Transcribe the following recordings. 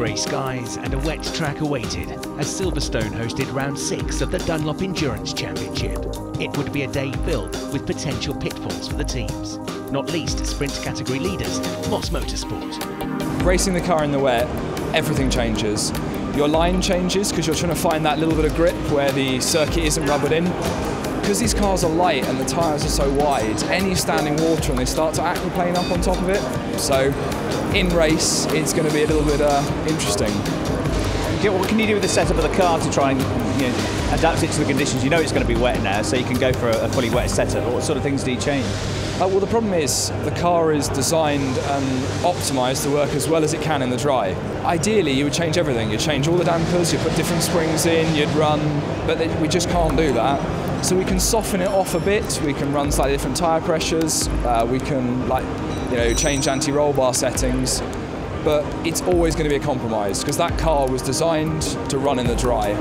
grey skies and a wet track awaited as Silverstone hosted round 6 of the Dunlop Endurance Championship. It would be a day filled with potential pitfalls for the teams, not least sprint category leaders Moss Motorsport. Racing the car in the wet, everything changes. Your line changes because you're trying to find that little bit of grip where the circuit isn't rubbered in. Because these cars are light and the tyres are so wide, any standing water and they start to aquaplane up on top of it. So in race, it's going to be a little bit interesting. What can you do with the setup of the car to try and adapt it to the conditions? You know it's going to be wet now, so you can go for a fully wet setup. What sort of things do you change? Well, the problem is the car is designed and optimised to work as well as it can in the dry. Ideally, you would change everything. You'd change all the dampers, you'd put different springs in, you'd run, but we just can't do that. So we can soften it off a bit. We can run slightly different tyre pressures. We can, change anti-roll bar settings. But it's always going to be a compromise because that car was designed to run in the dry.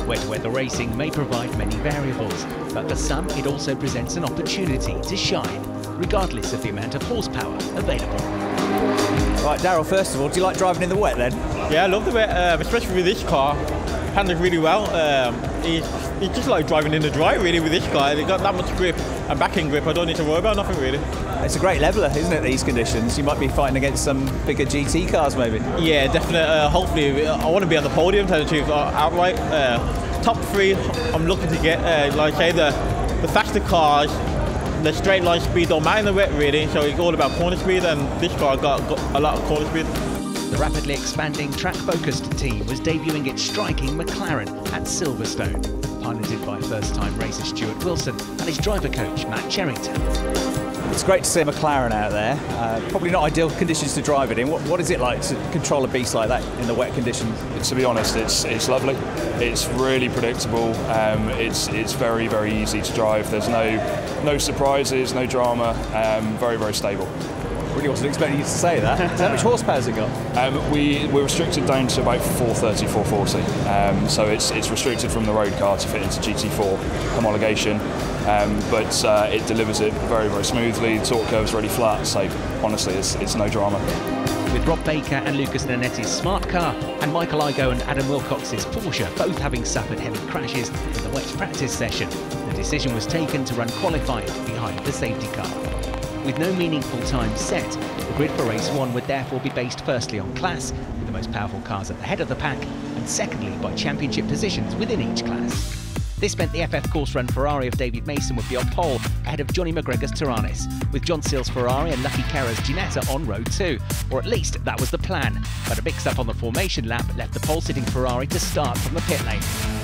Wet weather racing may provide many variables, but for some it also presents an opportunity to shine, regardless of the amount of horsepower available. Right, Daryl, first of all, do you like driving in the wet then? Yeah, I love the wet, especially with this car. Handles really well. It's just like driving in the dry really with this car. It's got that much grip and backing grip. I don't need to worry about nothing really. It's a great leveller, isn't it, these conditions? You might be fighting against some bigger GT cars maybe. Yeah, definitely. Hopefully, I want to be on the podium, tell the truth, outright. Top 3, I'm looking to get, like I say, the faster cars. The straight line speed don't matter in the wet really, so it's all about corner speed, and this car got a lot of corner speed. The rapidly expanding track-focused team was debuting its striking McLaren at Silverstone, piloted by first-time racer Stuart Wilson and his driver coach Matt Cherrington. It's great to see a McLaren out there. Probably not ideal conditions to drive it in. What is it like to control a beast like that in the wet conditions? To be honest, it's lovely. It's really predictable. It's very, very easy to drive. There's no surprises, no drama. Very, very stable. Really wasn't expecting you to say that. How much horsepower has it got? We're restricted down to about 430, 440. So it's restricted from the road car to fit into GT4 homologation. But it delivers it very, very smoothly. The torque curve's really flat, so honestly, it's no drama. With Rob Baker and Lucas Nanetti's smart car and Michael Igoe and Adam Wilcox's Porsche both having suffered heavy crashes in the wet practice session, the decision was taken to run qualifying behind the safety car. With no meaningful time set, the grid for race 1 would therefore be based firstly on class, with the most powerful cars at the head of the pack, and secondly by championship positions within each class. This meant the FF course run Ferrari of David Mason would be on pole ahead of Johnny McGregor's Tyrrhenus, with John Seale's Ferrari and Lucky Carra's Ginetta on road 2, or at least that was the plan. But a mix-up on the formation lap left the pole-sitting Ferrari to start from the pit lane.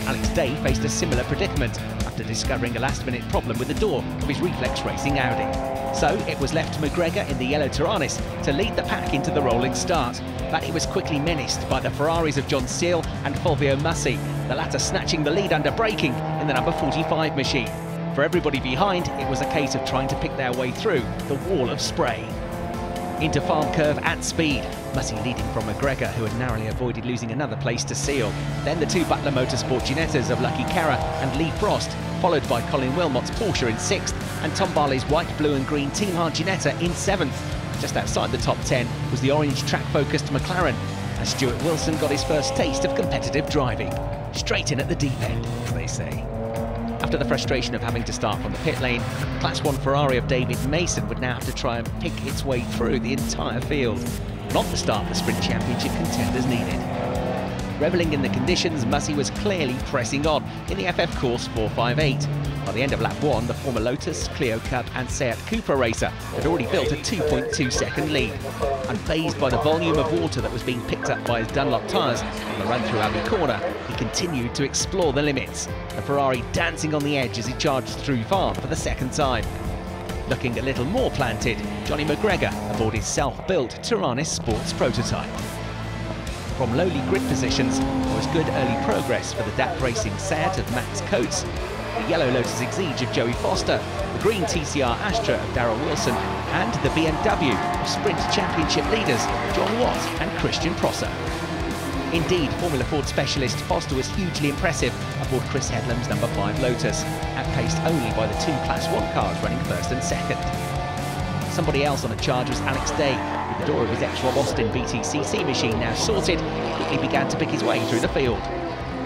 Alex Day faced a similar predicament after discovering a last-minute problem with the door of his reflex racing Audi. So it was left to McGregor in the yellow Tyrrhenus to lead the pack into the rolling start. But he was quickly menaced by the Ferraris of John Seale and Fulvio Massi, the latter snatching the lead under braking in the number 45 machine. For everybody behind, it was a case of trying to pick their way through the wall of spray. Into farm curve at speed, Massi leading from McGregor, who had narrowly avoided losing another place to Seale. Then the two Butler Motorsport Ginettas of Lucky Carra and Lee Frost, followed by Colin Wilmot's Porsche in 6th, and Tom Barley's white, blue and green Team Hard Ginetta in 7th. Just outside the top 10 was the orange track-focused McLaren, as Stuart Wilson got his first taste of competitive driving. Straight in at the deep end, as they say. After the frustration of having to start from the pit lane, Class 1 Ferrari of David Mason would now have to try and pick its way through the entire field. Not the start the Sprint Championship contenders needed. Revelling in the conditions, Massi was clearly pressing on in the FF course 458. By the end of lap 1, the former Lotus, Clio Cup and Seat Cupra racer had already built a 2.2-second lead. Unfazed by the volume of water that was being picked up by his Dunlop tyres on the run through Abbey Corner, he continued to explore the limits, the Ferrari dancing on the edge as he charged through farm for the second time. Looking a little more planted, Johnny McGregor aboard his self-built Tyrrhenus Sports prototype. From lowly grid positions, there was good early progress for the DAP Racing Seat of Max Coates, the yellow Lotus Exige of Joey Foster, the green TCR Astra of Darrell Wilson, and the BMW of Sprint Championship leaders John Watt and Christian Prosser. Indeed, Formula Ford specialist Foster was hugely impressive aboard Chris Headlam's number 5 Lotus, outpaced only by the two Class 1 cars running first and second. Somebody else on a charge was Alex Day, who With the door of his ex-Rob Austin BTCC machine now sorted, he quickly began to pick his way through the field.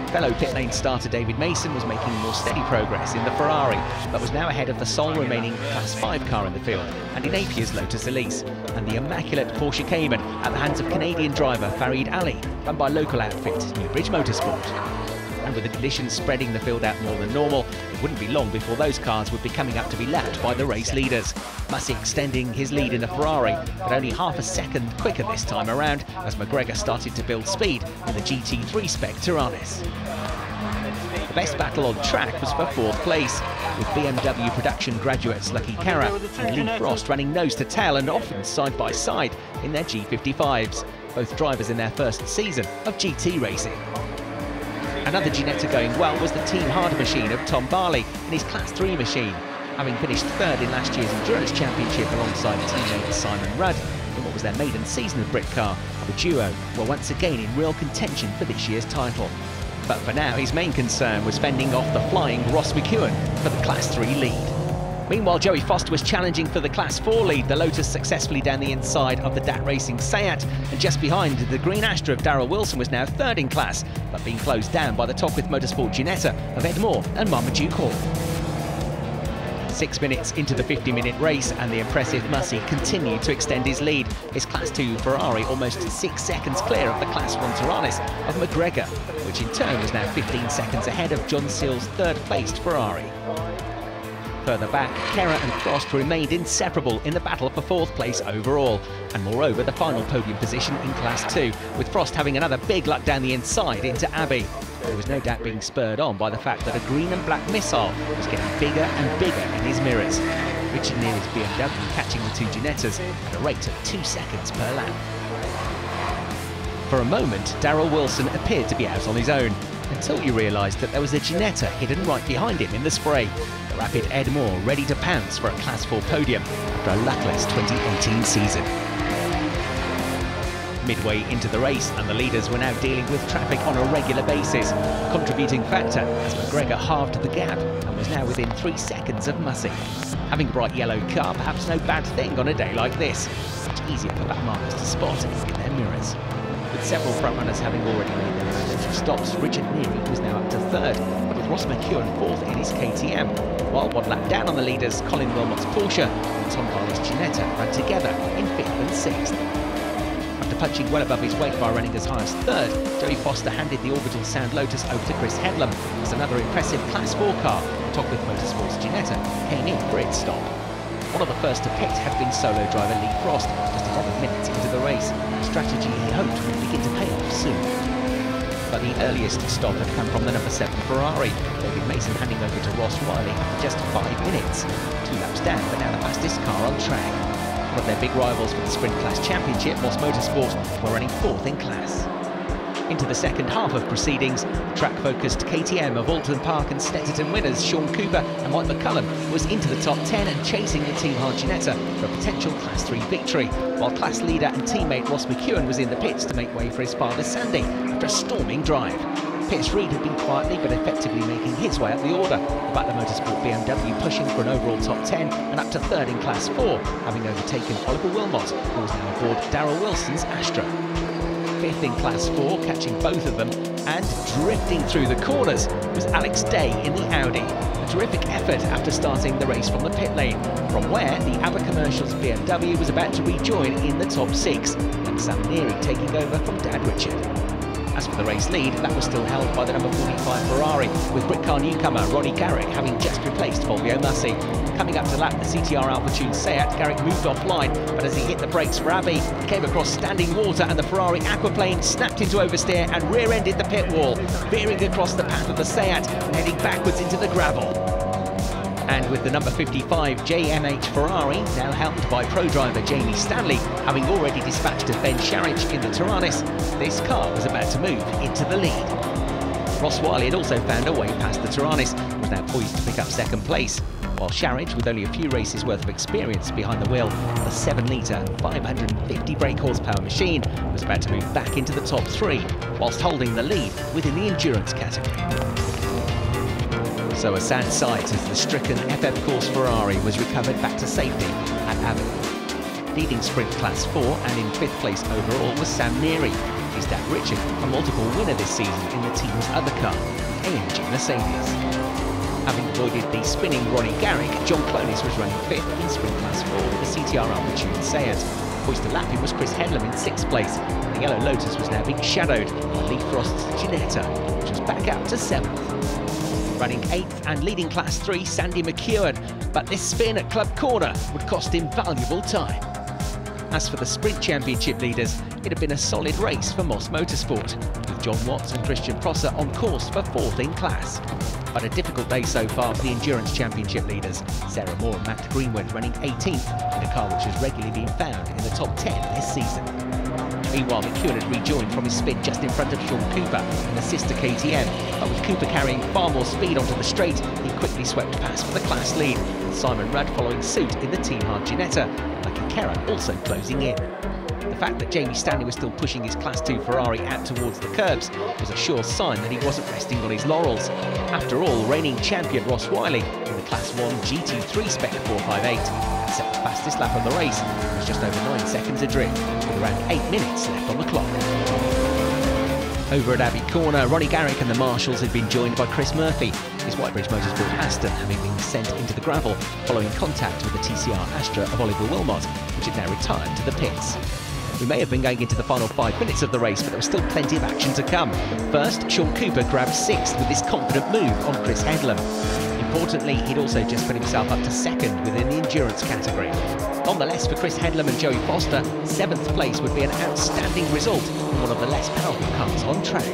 Fellow pit lane starter David Mason was making more steady progress in the Ferrari, but was now ahead of the sole remaining Class 5 car in the field, and in Napier's Lotus Elise, and the immaculate Porsche Cayman at the hands of Canadian driver Farid Ali, run by local outfit Newbridge Motorsport. And with the conditions spreading the field out more than normal, it wouldn't be long before those cars would be coming up to be lapped by the race leaders. Massey extending his lead in the Ferrari, but only half a second quicker this time around as McGregor started to build speed in the GT3 spec Tyrrell. The best battle on track was for fourth place, with BMW production graduates Lucky Cara and Lee Frost running nose to tail and often side by side in their G55s, both drivers in their first season of GT racing. Another Ginetta going well was the Team Hard machine of Tom Barley in his Class 3 machine, having finished third in last year's Endurance Championship alongside teammate Simon Rudd in what was their maiden season of Britcar. The duo were once again in real contention for this year's title. But for now, his main concern was fending off the flying Ross McEwen for the Class 3 lead. Meanwhile, Joey Foster was challenging for the Class 4 lead, the Lotus successfully down the inside of the DAT Racing Seat, and just behind the Green Astra of Darrell Wilson was now third in class, but being closed down by the Top With Motorsport Ginetta of Ed Moore and Marmaduke Hall. 6 minutes into the 50-minute race, and the impressive Massey continued to extend his lead. His Class 2 Ferrari almost 6 seconds clear of the Class 1 Tyrrell of McGregor, which in turn was now 15 seconds ahead of John Seale's third-placed Ferrari. Further back, Kerr and Frost remained inseparable in the battle for fourth place overall, and moreover the final podium position in Class 2, with Frost having another big luck down the inside into Abbey. There was no doubt being spurred on by the fact that a green and black missile was getting bigger and bigger in his mirrors. Richard Neely's BMW catching the two Ginettas at a rate of 2 seconds per lap. For a moment, Darrell Wilson appeared to be out on his own, until you realised that there was a Ginetta hidden right behind him in the spray. The rapid Ed Moore ready to pounce for a Class 4 podium after a luckless 2018 season. Midway into the race, and the leaders were now dealing with traffic on a regular basis, a contributing factor as McGregor halved the gap and was now within 3 seconds of Massey. Having a bright yellow car, perhaps no bad thing on a day like this. Much easier for back markers to spot in their mirrors. With several frontrunners having already made their mandatory stops, Richard Neary was now up to third, but with Ross McEwen fourth in his KTM. While 1 lap down on the leaders, Colin Wilmot's Porsche and Tom Harley's Ginetta ran together in 5th and 6th. After punching well above his weight by running as high as third, Joey Foster handed the orbital Sound Lotus over to Chris Headlam as another impressive Class 4 car, Top With Motorsport's Ginetta, came in for its stop. One of the first to pit had been solo driver Lee Frost, just 11 minutes into the race, a strategy he hoped would begin to pay off soon. But the earliest stop had come from the number 7 Ferrari, David Mason handing over to Ross Wiley after just 5 minutes. 2 laps down, but now the fastest car on track. One of their big rivals for the Sprint Class Championship, Moss Motorsport, were running 4th in class. Into the second half of proceedings, the track-focused KTM of Alton Park and Snetterton winners Sean Cooper and Mike McCullum was into the top 10 and chasing the Team Hard Ginetta for a potential Class 3 victory, while class leader and teammate Ross McEwen was in the pits to make way for his father Sandy after a storming drive. Pierce Reed had been quietly but effectively making his way up the order, the Butler Motorsport BMW pushing for an overall top 10 and up to third in Class 4, having overtaken Oliver Wilmot, who was now aboard Darrell Wilson's Astra. 5th in Class 4, catching both of them, and drifting through the corners was Alex Day in the Audi. A terrific effort after starting the race from the pit lane, from where the ABBA Commercials BMW was about to rejoin in the top 6, and Sam Neary taking over from Dad Richard. As for the race lead, that was still held by the number 45 Ferrari, with Britcar newcomer Ronnie Garrick having just replaced Fulvio Massey. Coming up to lap the CTR Alphatune Seat, Garrick moved offline, but as he hit the brakes for Abbey, he came across standing water and the Ferrari aquaplane snapped into oversteer and rear-ended the pit wall, veering across the path of the Seat and heading backwards into the gravel. And with the number 55 JMH Ferrari, now helmed by pro driver Jamie Stanley, having already dispatched Ben Sharich in the Tyrrell, this car was about to move into the lead. Ross Wiley had also found a way past the Tyrrell, was now poised to pick up second place, while Sharich, with only a few races worth of experience behind the wheel of a 7-litre, 550 brake horsepower machine, was about to move back into the top 3, whilst holding the lead within the endurance category. So a sad sight as the stricken FF Course Ferrari was recovered back to safety at Abbey. leading sprint class 4 and in 5th place overall was Sam Neary. His dad Richard, a multiple winner this season in the team's other car, the AMG Mercedes. Having avoided the spinning Ronnie Garrick, John Clonis was running 5th in sprint class 4 with the CTR Altitude Seat. Hoist to lap him was Chris Headlam in 6th place. The Yellow Lotus was now being shadowed by Lee Frost's Ginetta, which was back out to 7th. Running 8th and leading class 3, Sandy McEwen, but this spin at Club Corner would cost him valuable time. As for the Sprint Championship leaders, it had been a solid race for Moss Motorsport, with John Watts and Christian Prosser on course for 4th in class. But a difficult day so far for the Endurance Championship leaders, Sarah Moore and Matt Greenwood running 18th in a car which has regularly been found in the top 10 this season. Meanwhile, McEwen had rejoined from his spin just in front of Sean Cooper and the sister KTM, but with Cooper carrying far more speed onto the straight, he quickly swept past for the class lead, with Simon Rudd following suit in the Team Hard Ginetta, Lucky Kerr also closing in. The fact that Jamie Stanley was still pushing his Class 2 Ferrari out towards the curbs was a sure sign that he wasn't resting on his laurels. After all, reigning champion Ross Wiley in the Class 1 GT3 Spec 458 set the fastest lap of the race and was just over 9 seconds adrift, with around 8 minutes left on the clock. Over at Abbey Corner, Ronnie Garrick and the Marshals had been joined by Chris Murphy, his Whitebridge Motorsport Aston having been sent into the gravel following contact with the TCR Astra of Oliver Wilmot, which had now retired to the pits. We may have been going into the final 5 minutes of the race, but there was still plenty of action to come. First, Sean Cooper grabbed 6th with this confident move on Chris Headlam. Importantly, he'd also just put himself up to 2nd within the endurance category. Nonetheless, for Chris Headlam and Joey Foster, 7th place would be an outstanding result in one of the less powerful cars on track.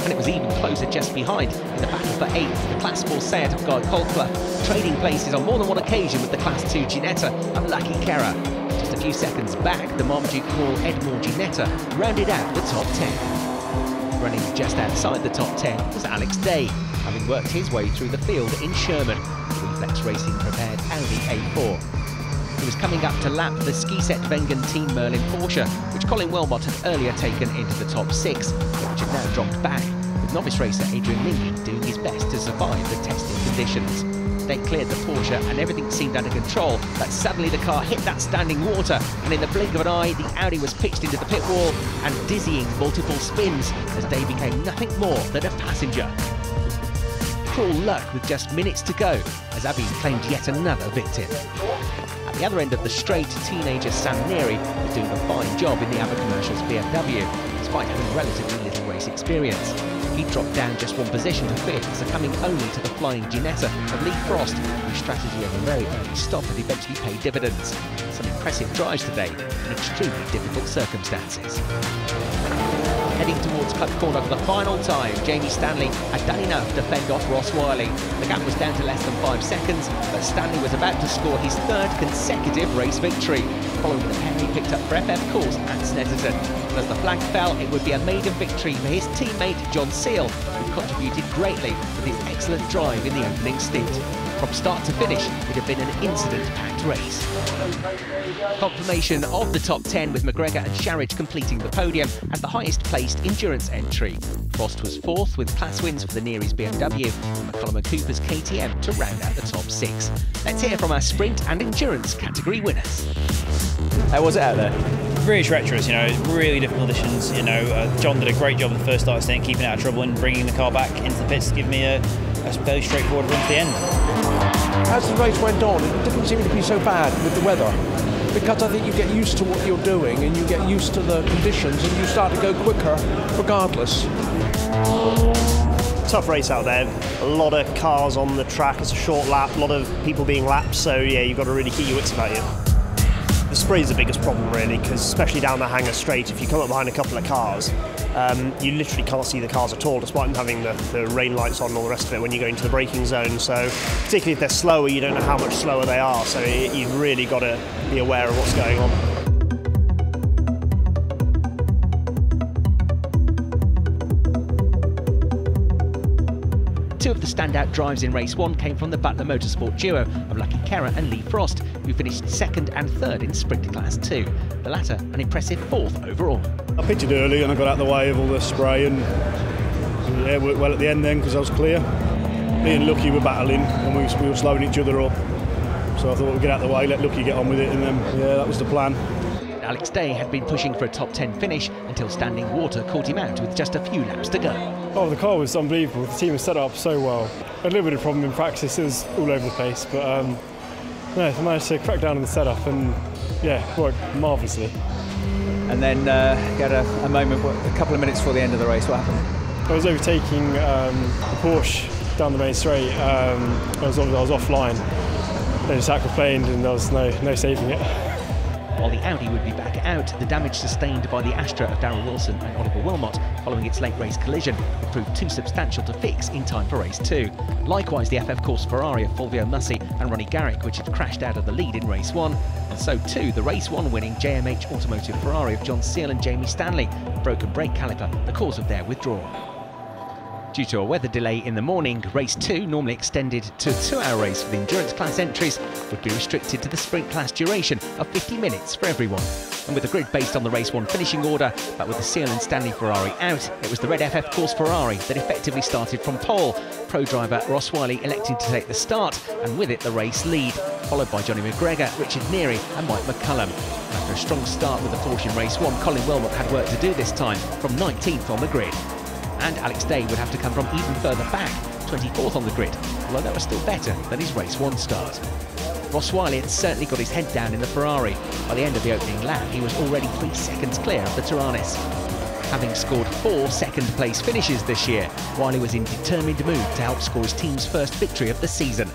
And it was even closer just behind in the battle for 8th, the Class 4 Seat of Guy Colclough, trading places on more than one occasion with the Class 2 Ginetta and Lucky Kerr. Just a few seconds back, the Marmaduke Hall Edmore Ginetta rounded out the top 10. Running just outside the top 10 was Alex Day, having worked his way through the field in Sherman, the Reflex Racing prepared Audi A4. He was coming up to lap the Skiset Wengen Team Merlin Porsche, which Colin Wilmot had earlier taken into the top 6, but which had now dropped back, with novice racer Adrian Lingy doing his best to survive the testing conditions. They cleared the Porsche and everything seemed under control, but suddenly the car hit that standing water, and in the blink of an eye the Audi was pitched into the pit wall and dizzying multiple spins as Day became nothing more than a passenger. Cruel luck with just minutes to go as Abbey claimed yet another victim. At the other end of the straight, teenager Sam Neary was doing a fine job in the Aber Commercials BMW, despite having relatively little race experience. He dropped down just 1 position to 5th, succumbing only to the flying Ginetta of Lee Frost, whose strategy of a very early stop had eventually paid dividends. Some impressive drives today in extremely difficult circumstances. Heading towards Club Corner for the final time, Jamie Stanley had done enough to fend off Ross Wiley. The gap was down to less than 5 seconds, but Stanley was about to score his 3rd consecutive race victory, following the pair he picked up for FF Course at Snetterton. And as the flag fell, it would be a maiden victory for his teammate John Seal, who contributed greatly with his excellent drive in the opening stint. From start to finish, it had been an incident-packed race. Confirmation of the top 10 with McGregor and Sharridge completing the podium as the highest placed endurance entry. Frost was 4th with class wins for the Neary's BMW and McCollum and Cooper's KTM to round out the top 6. Let's hear from our sprint and endurance category winners. How was it out there? Really treacherous, really difficult conditions. John did a great job in the first start stint, keeping it out of trouble and bringing the car back into the pits to give me a fairly straightforward run to the end. As the race went on, it didn't seem to be so bad with the weather, because I think you get used to what you're doing and you get used to the conditions and you start to go quicker regardless. Tough race out there, a lot of cars on the track, it's a short lap, a lot of people being lapped, so yeah, you've got to really keep your wits about you. The spray is the biggest problem really, because especially down the Hanger Straight, if you come up behind a couple of cars, you literally can't see the cars at all, despite them having the rain lights on and all the rest of it when you go into the braking zone. So particularly if they're slower, you don't know how much slower they are, so you've really got to be aware of what's going on. Two of the standout drives in race 1 came from the Butler Motorsport duo of Lucky Kerr and Lee Frost, who finished 2nd and 3rd in Sprint Class 2, the latter an impressive 4th overall. I pitted early and I got out of the way of all the spray, and it worked well at the end then because I was clear. Me and Lucky were battling and we were slowing each other up. So I thought we'd get out of the way, let Lucky get on with it, and then, yeah, that was the plan. Alex Day had been pushing for a top 10 finish until standing water caught him out with just a few laps to go. Oh, the car was unbelievable. The team was set up so well. A little bit of problem in practice, it was all over the place, but no, I managed to crack down on the setup and, yeah, worked marvellously. And then got a moment, a couple of minutes before the end of the race. What happened? I was overtaking the Porsche down the main straight. I was offline. They just aquaplaned and there was no saving it. While the Audi would be back out, the damage sustained by the Astra of Darrell Wilson and Oliver Wilmot following its late race collision would prove too substantial to fix in time for race 2. Likewise, the FF Corse Ferrari of Fulvio Mussi and Ronnie Garrick, which had crashed out of the lead in race 1, and so too the race 1 winning JMH Automotive Ferrari of John Seal and Jamie Stanley, broken brake caliper, the cause of their withdrawal. Due to a weather delay in the morning, race 2, normally extended to a 2-hour race for the endurance class entries, would be restricted to the sprint class duration of 50 minutes for everyone. And with the grid based on the race 1 finishing order, but with the Seal and Stanley Ferrari out, it was the red FF Corse Ferrari that effectively started from pole, pro driver Ross Wiley electing to take the start, and with it the race lead, followed by Johnny McGregor, Richard Neary and Mike McCullum. After a strong start with the Porsche in race 1, Colin Wilmot had work to do this time, from 19th on the grid. And Alex Day would have to come from even further back, 24th on the grid, although that was still better than his race 1 start. Ross Wiley had certainly got his head down in the Ferrari. By the end of the opening lap, he was already 3 seconds clear of the Tyrrhenus. Having scored 4 second-place finishes this year, Wiley was in determined mood to help score his team's first victory of the season.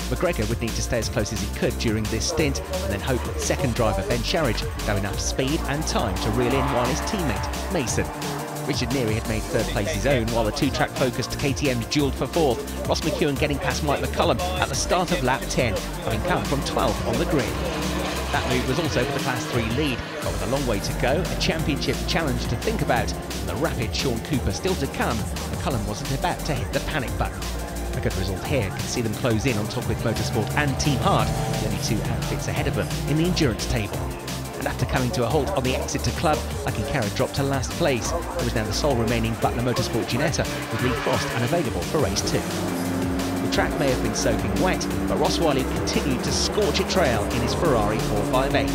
McGregor would need to stay as close as he could during this stint, and then hope that second driver Ben Sharridge would have enough speed and time to reel in Wiley's teammate, Mason. Richard Neary had made 3rd place his own, while the 2-track focused KTMs duelled for 4th, Ross McEwen getting past Mike McCullum at the start of lap 10, having come from 12th on the grid. That move was also for the Class 3 lead, but with a long way to go, a championship challenge to think about, and the rapid Sean Cooper still to come, McCullum wasn't about to hit the panic button. A good result here can see them close in on top with Motorsport and Team Hart, the only 2 outfits ahead of them in the endurance table. And after coming to a halt on the exit to club, Lucky Carra dropped to last place. It was now the sole remaining Butler Motorsport Ginetta, with Lee Frost unavailable for race 2. The track may have been soaking wet, but Ross Wiley continued to scorch a trail in his Ferrari 458.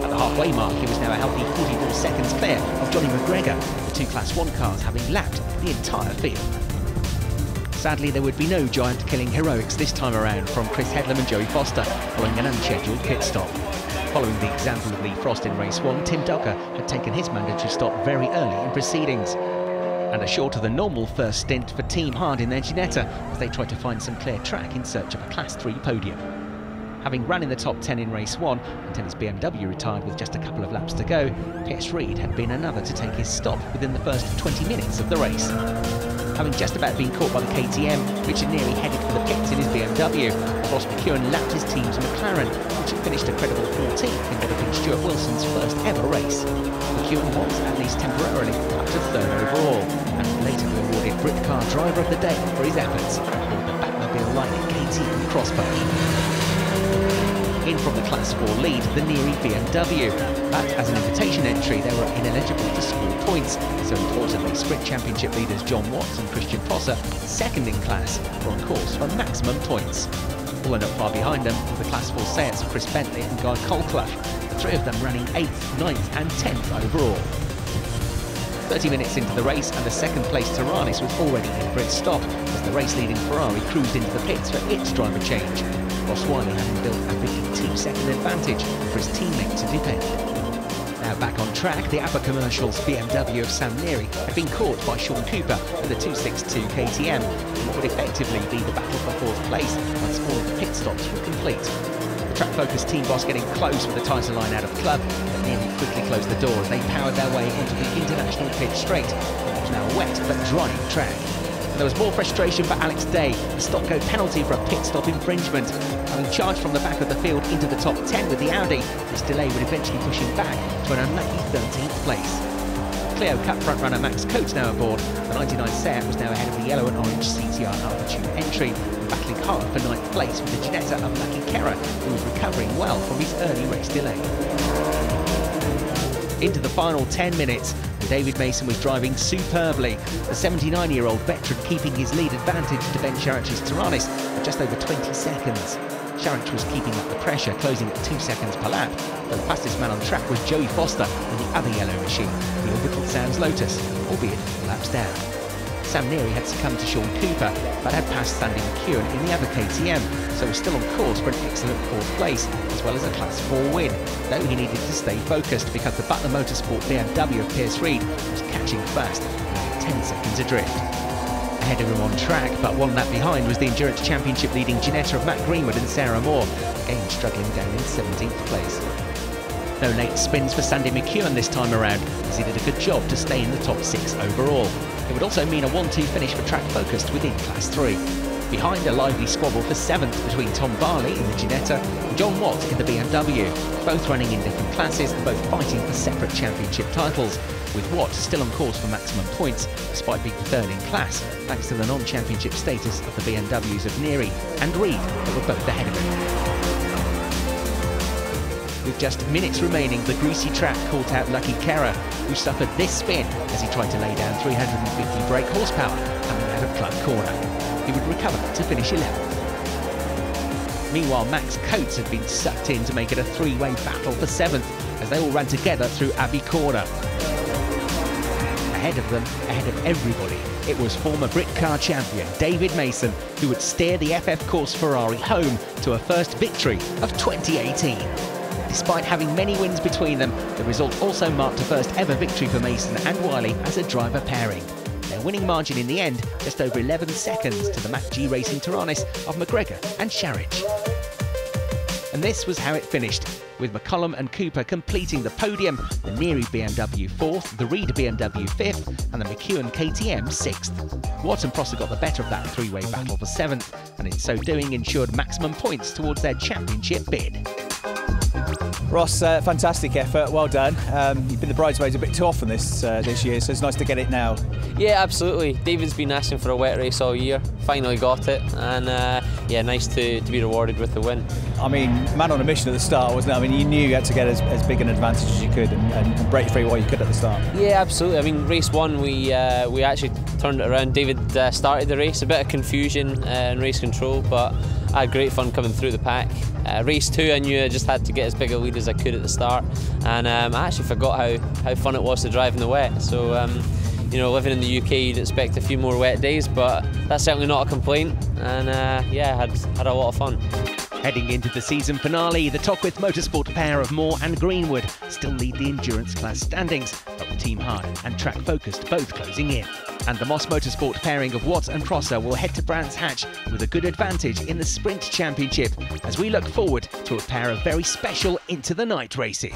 At the halfway mark, he was now a healthy 44 seconds clear of Johnny McGregor, the 2 Class 1 cars having lapped the entire field. Sadly, there would be no giant-killing heroics this time around from Chris Headlam and Joey Foster following an unscheduled pit stop. Following the example of Lee Frost in race 1, Tim Duggar had taken his mandatory stop very early in proceedings. And a shorter than normal first stint for Team Hart in their Ginetta as they tried to find some clear track in search of a Class 3 podium. Having run in the top 10 in race 1 until his BMW retired with just a couple of laps to go, P.S. Reid had been another to take his stop within the first 20 minutes of the race. Having just about been caught by the KTM, Richard Neary headed for the pits in his BMW, while Ross McEwen lapped his team's McLaren, which had finished a credible 14th in what had been Stuart Wilson's first ever race. McEwen was, at least temporarily, up to 3rd overall, and would later be awarded Britcar Driver of the Day for his efforts aboard the Batmobile-like KTM Crossbow. In from the Class 4 lead, the Neary BMW, but as an invitation entry they were ineligible to score points, so importantly Sprint Championship leaders John Watts and Christian Prosser, second in class, were on course for maximum points. Following up far behind them were the Class 4 Seats of Chris Bentley and Guy Colclough, the 3 of them running 8th, 9th and 10th overall. 30 minutes into the race and the 2nd place Tyrrhenus was already in for its stop as the race-leading Ferrari cruised into the pits for its driver change. Ross Wiley having built a 52-second advantage for his teammate to defend. Now back on track, the Apple Commercials BMW of Sam Neary had been caught by Sean Cooper with the 262 KTM in what would effectively be the battle for 4th place once all of the pit stops were complete. The track-focused team boss getting close with the title line out of club, but Neary quickly closed the door as they powered their way onto the international pit straight. It was now a wet but drying track. There was more frustration for Alex Day, a stop-go penalty for a pit stop infringement. Having charged from the back of the field into the top 10 with the Audi, this delay would eventually push him back to an unlucky 13th place. Clio Cup front-runner Max Coates now aboard. The 99 Seat was now ahead of the yellow and orange CTR Altitude entry, and battling hard for 9th place with the Ginetta of Lucky Carra, who was recovering well from his early race delay. Into the final 10 minutes, David Mason was driving superbly, the 79-year-old veteran keeping his lead advantage to Ben Sharridge's Tyrrhenus at just over 20 seconds. Sharich was keeping up the pressure, closing at 2 seconds per lap, but the fastest man on track was Joey Foster in the other yellow machine, the Orbital Sam's Lotus, albeit laps down. Sam Neary had succumbed to Sean Cooper, but had passed Sandy McEwen in the other KTM, so was still on course for an excellent 4th place, as well as a Class 4 win, though he needed to stay focused because the Butler Motorsport BMW of Pierce Reed was catching fast, only 10 seconds adrift. Ahead of him on track, but 1 lap behind, was the Endurance Championship leading Ginetta of Matt Greenwood and Sarah Moore, again struggling down in 17th place. No late spins for Sandy McEwen this time around, as he did a good job to stay in the top 6 overall. It would also mean a 1-2 finish for Track Focused within Class 3. Behind, a lively squabble for 7th between Tom Barley in the Ginetta and John Watt in the BMW, both running in different classes and both fighting for separate championship titles, with Watt still on course for maximum points despite being 3rd in class, thanks to the non-championship status of the BMWs of Neary and Reed that were both ahead of him. With just minutes remaining, the greasy track caught out Lucky Kerrer, who suffered this spin as he tried to lay down 350 brake horsepower coming out of Club Corner. He would recover to finish 11th. Meanwhile, Max Coates had been sucked in to make it a 3-way battle for 7th as they all ran together through Abbey Corner. Ahead of them, ahead of everybody, it was former Britcar champion David Mason who would steer the FF Course Ferrari home to a first victory of 2018. Despite having many wins between them, the result also marked a first ever victory for Mason and Wiley as a driver pairing. Their winning margin in the end, just over 11 seconds to the Mac G Racing Taranis of McGregor and Sharich. And this was how it finished, with McCollum and Cooper completing the podium, the Neary BMW 4th, the Reed BMW 5th, and the McEwen KTM 6th. Watt and Prosser got the better of that 3-way battle for 7th, and in so doing ensured maximum points towards their championship bid. Ross, fantastic effort, well done. You've been the bridesmaids a bit too often this year, so it's nice to get it now. Yeah, absolutely. David's been asking for a wet race all year, finally got it, and yeah, nice to be rewarded with the win. I mean, man on a mission at the start, wasn't it? I mean, you knew you had to get as big an advantage as you could and break free what you could at the start. Yeah, absolutely. I mean, race 1, we actually turned it around. David started the race, a bit of confusion in race control, but I had great fun coming through the pack. Race 2, I knew I just had to get as big a lead as I could at the start, and I actually forgot how fun it was to drive in the wet. So, you know, living in the UK, you'd expect a few more wet days, but that's certainly not a complaint, and yeah, had a lot of fun. Heading into the season finale, the Tockwith Motorsport pair of Moore and Greenwood still lead the endurance class standings, but with Team Hard and Track Focused both closing in. And the Moss Motorsport pairing of Watt and Prosser will head to Brands Hatch with a good advantage in the Sprint Championship as we look forward to a pair of very special into the night races.